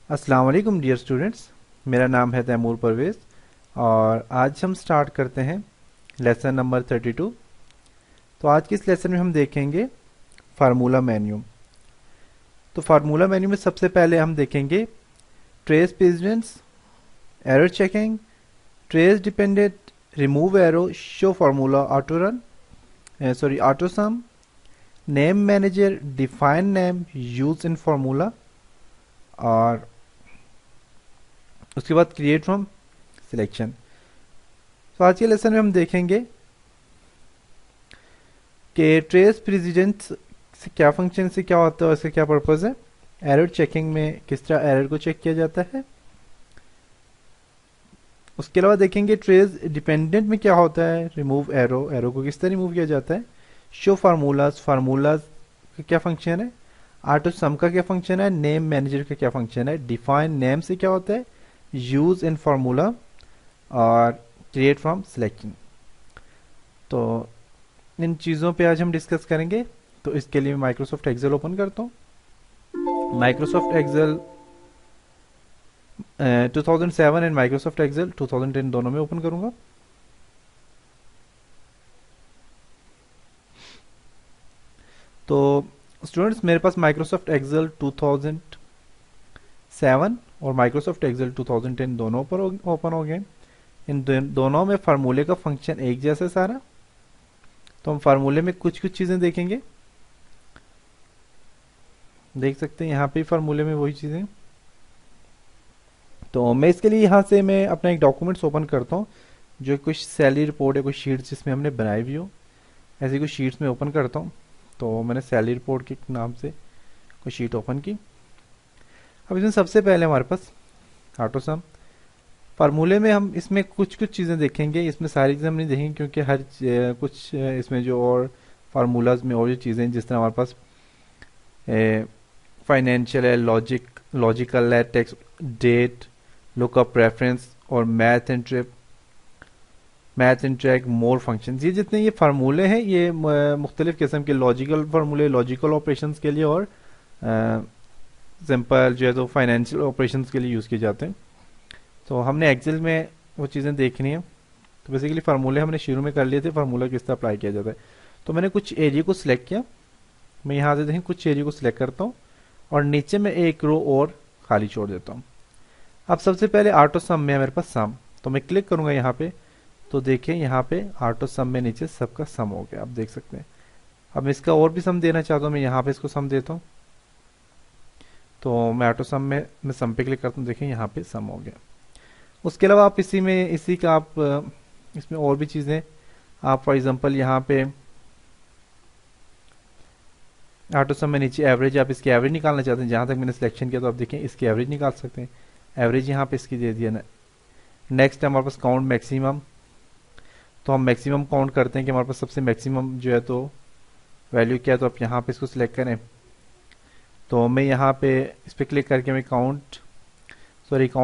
अस्सलाम वालेकुम dear students. मेरा नाम है तैमूर परवेज़ और आज हम स्टार्ट करते हैं लेसन नंबर 32। तो आज के इस लेसन में हम देखेंगे फार्मूला मेन्यू। तो फार्मूला मेन्यू में सबसे पहले हम देखेंगे trace precedence, error checking, trace dependent, remove arrow, show formula, auto run, sorry auto some, name manager, define name, use in formula और उसके बाद क्रिएट फ्रॉम सिलेक्शन। तो आज के लेसन में हम देखेंगे कि ट्रेस प्रेसिडेंस से क्या फंक्शन से क्या होता है और इसका क्या पर्पज़ है। एरर चेकिंग में किस तरह एरर को चेक किया जाता है। उसके अलावा देखेंगे ट्रेस डिपेंडेंट में क्या होता है, रिमूव एरो, एरो को किस तरह रिमूव किया जाता है। शो फार्मूलाज, फार्मूलाज का क्या फंक्शन है। ऑटो सम का क्या फंक्शन है। नेम मैनेजर का क्या फंक्शन है। डिफाइन नेम से क्या होता है, यूज इन फार्मूला और क्रिएट फ्रॉम सिलेक्शन। तो इन चीज़ों पे आज हम डिस्कस करेंगे। तो इसके लिए मैं माइक्रोसॉफ्ट एक्सेल ओपन करता हूँ। Microsoft Excel 2007 and Microsoft Excel 2010 दोनों में ओपन करूंगा। तो स्टूडेंट्स मेरे पास माइक्रोसॉफ्ट एक्सेल 2007 और माइक्रोसॉफ्ट एक्सेल 2010 दोनों पर ओपन हो गए। इन दोनों में फार्मूले का फंक्शन एक जैसा सारा। तो हम फार्मूले में कुछ कुछ चीज़ें देखेंगे। देख सकते हैं यहाँ पे फार्मूले में वही चीज़ें। तो मैं इसके लिए यहाँ से मैं अपना एक डॉक्यूमेंट्स ओपन करता हूँ जो कुछ सैलरी रिपोर्ट है, कुछ शीट्स जिसमें हमने बनाई हुई हो, ऐसी कुछ शीट्स में ओपन करता हूँ। तो मैंने सैलरी रिपोर्ट के नाम से कोई शीट ओपन की। अब इसमें सबसे पहले हमारे पास ऑटो सम फार्मूले में हम इसमें कुछ कुछ चीज़ें देखेंगे। इसमें सारी चीज़ें हम नहीं देखेंगे क्योंकि हर कुछ इसमें जो और फार्मूलाज में और जो चीज़ें जिस तरह हमारे पास फाइनेंशियल है, लॉजिकल है, टेक्स्ट, डेट, लुकअप, रेफरेंस और math and track, more functions, ये जितने ये फार्मूले हैं ये मुख्तलिफ किस्म के लॉजिकल फार्मूले लॉजिकल ऑपरेशंस के लिए और सिंपल जो है तो फाइनेंशियल ऑपरेशंस के लिए यूज़ किए जाते हैं। तो हमने एक्सेल में वो चीज़ें देखनी है। तो बेसिकली फार्मूले हमने शुरू में कर लिए थे, फार्मूला किस तरह अप्लाई किया जाता है। तो मैंने कुछ एरिया को सिलेक्ट किया। मैं यहाँ से देखें कुछ एरिया को सिलेक्ट करता हूँ और नीचे में एक रो और खाली छोड़ देता हूँ। अब सबसे पहले ऑटो सम में है मेरे पास सम, तो मैं क्लिक करूँगा यहाँ पे। तो देखिए यहाँ पे ऑटो सम में नीचे सबका सम हो गया, आप देख सकते हैं। अब मैं इसका और भी सम देना चाहता हूँ, मैं यहाँ पे इसको सम देता हूँ। तो मैं ऑटो सम में मैं सम पे क्लिक करता हूँ, देखिए यहाँ पे सम हो गया। उसके अलावा आप इसी का आप इसमें और भी चीज़ें आप फॉर एग्जांपल यहाँ पे ऑटो सम में नीचे एवरेज, आप इसकी एवरेज निकालना चाहते हैं, जहाँ तक मैंने सिलेक्शन किया तो आप देखें इसकी एवरेज निकाल सकते हैं। एवरेज यहाँ पे इसकी दे दिया ना। नेक्स्ट है हमारे पास काउंट मैक्सिमम। तो हम मैक्सिमम काउंट करते हैं कि हमारे पास सबसे मैक्सिमम जो है तो वैल्यू क्या है। तो आप यहाँ पे इसको सिलेक्ट करें। तो मैं यहाँ पे इस पर क्लिक करके मैं काउंट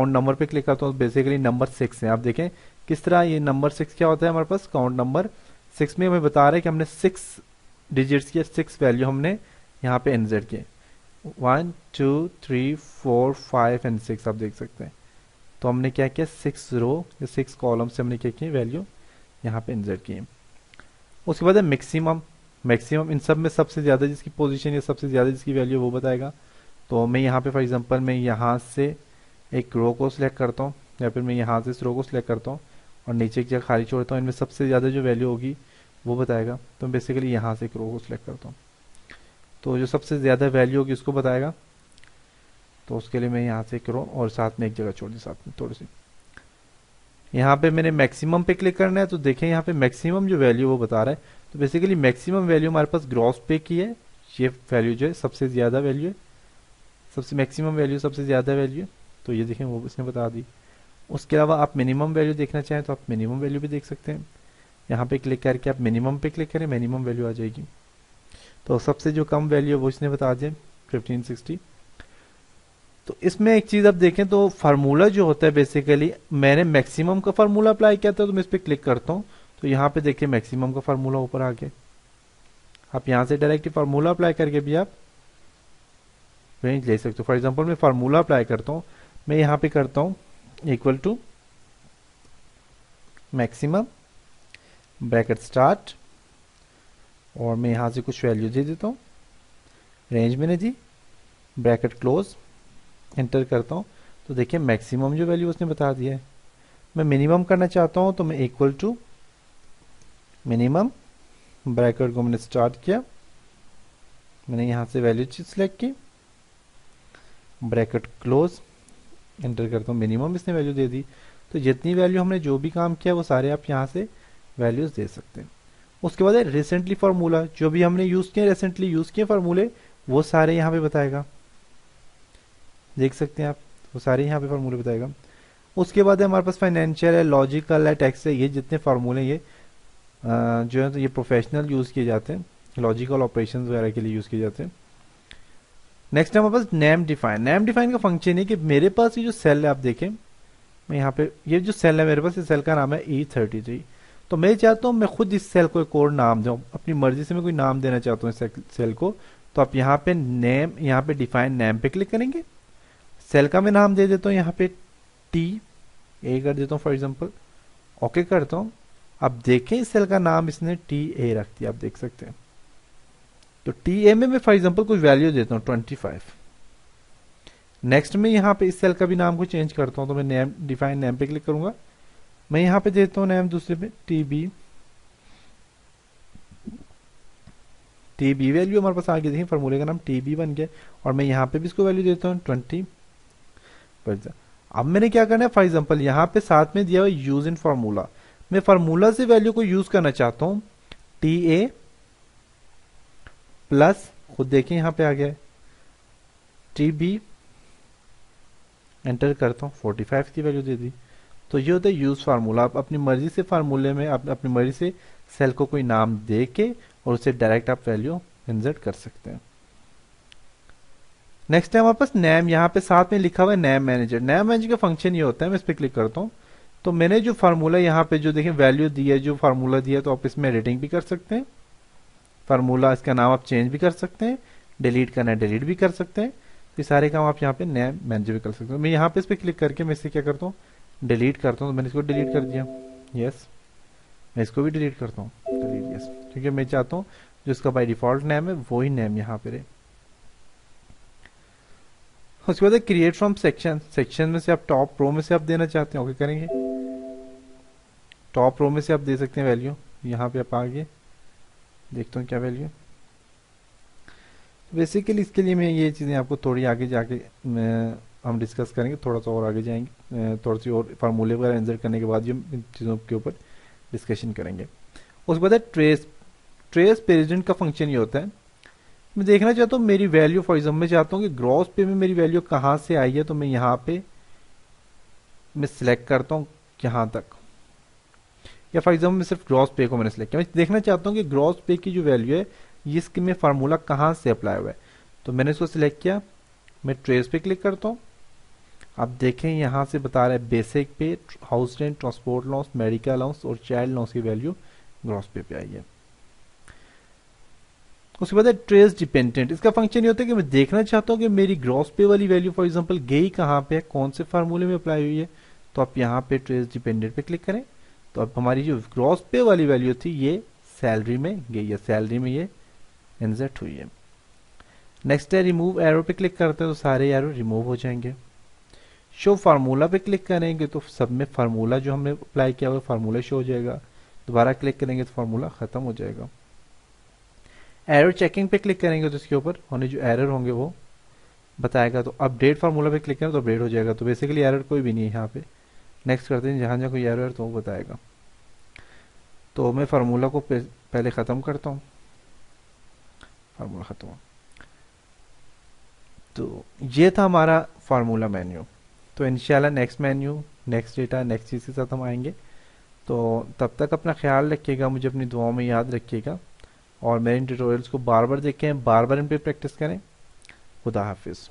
नंबर पे क्लिक करता हूँ। बेसिकली नंबर 6 है, आप देखें किस तरह ये नंबर 6 क्या होता है हमारे पास। काउंट नंबर 6 में हमें बता रहा है कि हमने 6 डिजिट्स की 6 वैल्यू हमने यहाँ पे इंसर्ट किए। 1 2 3 4 5 एंड 6 आप देख सकते हैं। तो हमने क्या किया, 6 रो या 6 कॉलम से हमने क्या किया, वैल्यू यहाँ पे इंसर्ट किए। उसके बाद है मैक्सिमम। मैक्सिमम इन सब में सबसे ज़्यादा जिसकी पोजीशन या सबसे ज़्यादा जिसकी वैल्यू वो बताएगा। तो मैं यहाँ पे फॉर एग्जांपल मैं यहाँ से एक रो को सिलेक्ट करता हूँ या फिर मैं यहाँ से इस रो को सिलेक्ट करता हूँ और नीचे एक जगह खाली छोड़ता हूँ। इनमें सबसे ज़्यादा जो वैल्यू होगी वो बताएगा। तो बेसिकली यहाँ से एक रो को सिलेक्ट करता हूँ, तो जो सबसे ज़्यादा वैल्यू होगी उसको बताएगा। तो उसके लिए मैं यहाँ से एक रो और साथ में एक जगह छोड़ दी, साथ में थोड़ी सी। यहाँ पे मैंने मैक्सिमम पे क्लिक करना है। तो देखें यहाँ पे मैक्सिमम जो वैल्यू वो बता रहा है। तो बेसिकली मैक्सिमम वैल्यू हमारे पास ग्रॉस पे की है। ये वैल्यू जो है सबसे ज़्यादा वैल्यू है, सबसे मैक्सिमम वैल्यू सबसे ज़्यादा वैल्यू है। तो ये देखें वो इसने बता दी। उसके अलावा आप मिनिमम वैल्यू देखना चाहें तो आप मिनिमम वैल्यू भी देख सकते हैं। यहाँ पे क्लिक करके आप मिनिमम पे क्लिक करें, मिनिमम वैल्यू आ जाएगी। तो सबसे जो कम वैल्यू है वो इसने बता दिया 1560। तो इसमें एक चीज़ आप देखें तो फार्मूला जो होता है बेसिकली मैंने मैक्सिमम का फार्मूला अप्लाई किया था। तो मैं इस पर क्लिक करता हूँ तो यहाँ पे देखिए मैक्सिमम का फार्मूला ऊपर आ गया। आप यहाँ से डायरेक्ट फार्मूला अप्लाई करके भी आप रेंज ले सकते हो। फॉर एग्जांपल मैं फार्मूला अप्लाई करता हूँ, मैं यहाँ पे करता हूँ equal to maximum bracket start, और मैं यहाँ से कुछ वैल्यू दे देता हूँ, रेंज मैंने दी, ब्रैकेट क्लोज, एंटर करता हूँ। तो देखिए मैक्सिमम जो वैल्यू उसने बता दिया है। मैं मिनिमम करना चाहता हूँ तो मैं इक्वल टू मिनिमम, ब्रैकेट को मैंने स्टार्ट किया, मैंने यहाँ से वैल्यू सिलेक्ट की, ब्रैकेट क्लोज, एंटर करता हूँ, मिनिमम इसने वैल्यू दे दी। तो जितनी वैल्यू हमने जो भी काम किया वो सारे आप यहाँ से वैल्यूज दे सकते हैं। उसके बाद रिसेंटली फार्मूला, जो भी हमने यूज़ किए, रिसेंटली यूज़ किए फार्मूले, वो सारे यहाँ पे बताएगा, देख सकते हैं आप, वो सारे यहाँ पे फार्मूले बताएगा। उसके बाद हमारे पास फाइनेंशियल है, लॉजिकल है, टैक्स है, ये जितने फार्मूले ये जो है तो ये प्रोफेशनल यूज़ किए जाते हैं, लॉजिकल ऑपरेशंस वगैरह के लिए यूज़ किए जाते हैं। नेक्स्ट है हमारे पास नेम डिफाइन। नेम डिफाइन का फंक्शन है कि मेरे पास ये जो सेल है, आप देखें मैं यहाँ पे, ये जो सेल है मेरे पास, इस सेल का नाम है E33। तो मैं चाहता हूँ मैं खुद इस सेल को एक और नाम दूँ, अपनी मर्जी से मैं कोई नाम देना चाहता हूँ इस सेल को। तो आप यहाँ पे नेम, यहाँ पे डिफाइन नेम पे क्लिक करेंगे, सेल का मैं नाम दे देता हूँ यहाँ पे TA कर देता हूँ फॉर एग्जांपल, ओके करता हूँ। अब देखें इस सेल का नाम इसने TA रख दिया, आप देख सकते हैं। तो TA में मैं फॉर एग्जांपल कुछ वैल्यू देता हूँ 25। नेक्स्ट में यहाँ पे इस सेल का भी नाम को चेंज करता हूँ, तो मैं नेम, डिफाइन नेम पे क्लिक करूंगा, मैं यहाँ पे देता हूँ नेम दूसरे पे TB वैल्यू हमारे पास आ गई, देखिए फार्मूले का नाम TB बन गया, और मैं यहाँ पे भी इसको वैल्यू देता हूँ 20। अब मैंने क्या करना है, फॉर एग्जांपल यहाँ पे साथ में दिया हुआ यूज इन फार्मूला, मैं फार्मूला से वैल्यू को यूज करना चाहता हूँ, TA प्लस, खुद देखें यहाँ पे आ गया है TB, एंटर करता हूँ, 45 की वैल्यू दे दी। तो ये होता है यूज फार्मूला। आप अपनी मर्जी से फार्मूले में, आप अपनी मर्जी से सेल को कोई नाम दे के और उसे डायरेक्ट आप वैल्यू इंसर्ट कर सकते हैं। नेक्स्ट है हमारे पास नेम, यहाँ पे साथ में लिखा हुआ है नेम मैनेजर। नेम मैनेजर का फंक्शन ये होता है, मैं इस पर क्लिक करता हूँ, तो मैंने जो फार्मूला यहाँ पे जो देखें वैल्यू दी है, जो फार्मूला दिया है, तो आप इसमें एडिटिंग भी कर सकते हैं, फार्मूला इसका नाम आप चेंज भी कर सकते हैं, डिलीट करना है डिलीट भी कर सकते हैं। तो ये सारे काम आप यहाँ पे नेम मैनेजर भी कर सकते हैं। मैं यहाँ पे इस पर क्लिक करके मैं इसे क्या करता हूँ, डिलीट करता हूँ। तो मैंने इसको डिलीट कर दिया, यस। मैं इसको भी डिलीट करता हूँ, डिलीट, यस, क्योंकि मैं चाहता हूँ जो इसका बाय डिफॉल्ट नेम है वही नेम यहाँ पे रहे। उसके बाद क्रिएट फ्रॉम सेक्शन, सेक्शन में से आप टॉप रो में से आप देना चाहते हैं, ओके करेंगे, टॉप रो में से आप दे सकते हैं वैल्यू। यहाँ पे आप आगे देखता हूँ क्या वैल्यू। बेसिकली इसके लिए मैं ये चीज़ें आपको थोड़ी आगे जाके हम डिस्कस करेंगे, थोड़ा सा और आगे जाएंगे, थोड़ी सी और फार्मूले वगैरह इंसर्ट करने के बाद हम इन चीज़ों के ऊपर डिस्कशन करेंगे। उसके बाद ट्रेस, ट्रेस पेरेंट का फंक्शन ये होता है, मैं देखना चाहता हूँ मेरी वैल्यू, फॉर एग्जाम्पल मैं चाहता हूँ कि ग्रॉस पे में मेरी वैल्यू कहाँ से आई है, तो मैं यहाँ पे मैं सिलेक्ट करता हूँ यहाँ तक, या फॉर एग्जाम्पल मैं सिर्फ ग्रॉस पे को मैंने सिलेक्ट किया, मैं देखना चाहता हूँ कि ग्रॉस पे की जो वैल्यू है इसके में फार्मूला कहाँ से अप्लाई हुआ है। तो मैंने इसको सिलेक्ट किया, मैं ट्रेस पे क्लिक करता हूँ। आप देखें यहाँ से बता रहा है बेसिक पे, house rent, transport loss, medical allowance और चाइल्ड लॉस की वैल्यू ग्रॉस पे आई है। उसके बाद है ट्रेस डिपेंडेंट, इसका फंक्शन ये होता है कि मैं देखना चाहता हूँ कि मेरी ग्रॉस पे वाली वैल्यू फॉर एग्जांपल गई कहाँ पे है, कौन से फार्मूले में अप्लाई हुई है। तो आप यहाँ पे ट्रेस डिपेंडेंट पे क्लिक करें, तो अब हमारी जो ग्रॉस पे वाली वैल्यू थी ये सैलरी में गई है, सैलरी में ये इंसर्ट हुई है। नेक्स्ट है रिमूव एरो पे क्लिक करते हैं तो सारे एरो रिमूव हो जाएंगे। शो फार्मूला पे क्लिक करेंगे तो सब में फार्मूला जो हमने अप्लाई किया हुआ फार्मूला शो हो जाएगा, दोबारा क्लिक करेंगे तो फार्मूला खत्म हो जाएगा। एरर चेकिंग पे क्लिक करेंगे तो इसके ऊपर होने जो एरर होंगे वो बताएगा। तो अपडेट फार्मूला पे क्लिक करें तो अपडेट हो जाएगा। तो बेसिकली एरर कोई भी नहीं है यहाँ पे। नेक्स्ट करते हैं, जहाँ जहाँ कोई एरर तो वो बताएगा। तो मैं फार्मूला को पहले ख़त्म करता हूँ, फार्मूला ख़त्म हो। तो ये था हमारा फार्मूला मेन्यू। तो इंशाल्लाह next menu, next data, next चीज़ के साथ हम आएंगे। तो तब तक अपना ख्याल रखिएगा, मुझे अपनी दुआओं में याद रखिएगा और मेरे इन ट्यूटोरियल्स को बार बार देखें, बार बार इन पर प्रैक्टिस करें। खुदा हाफिज़।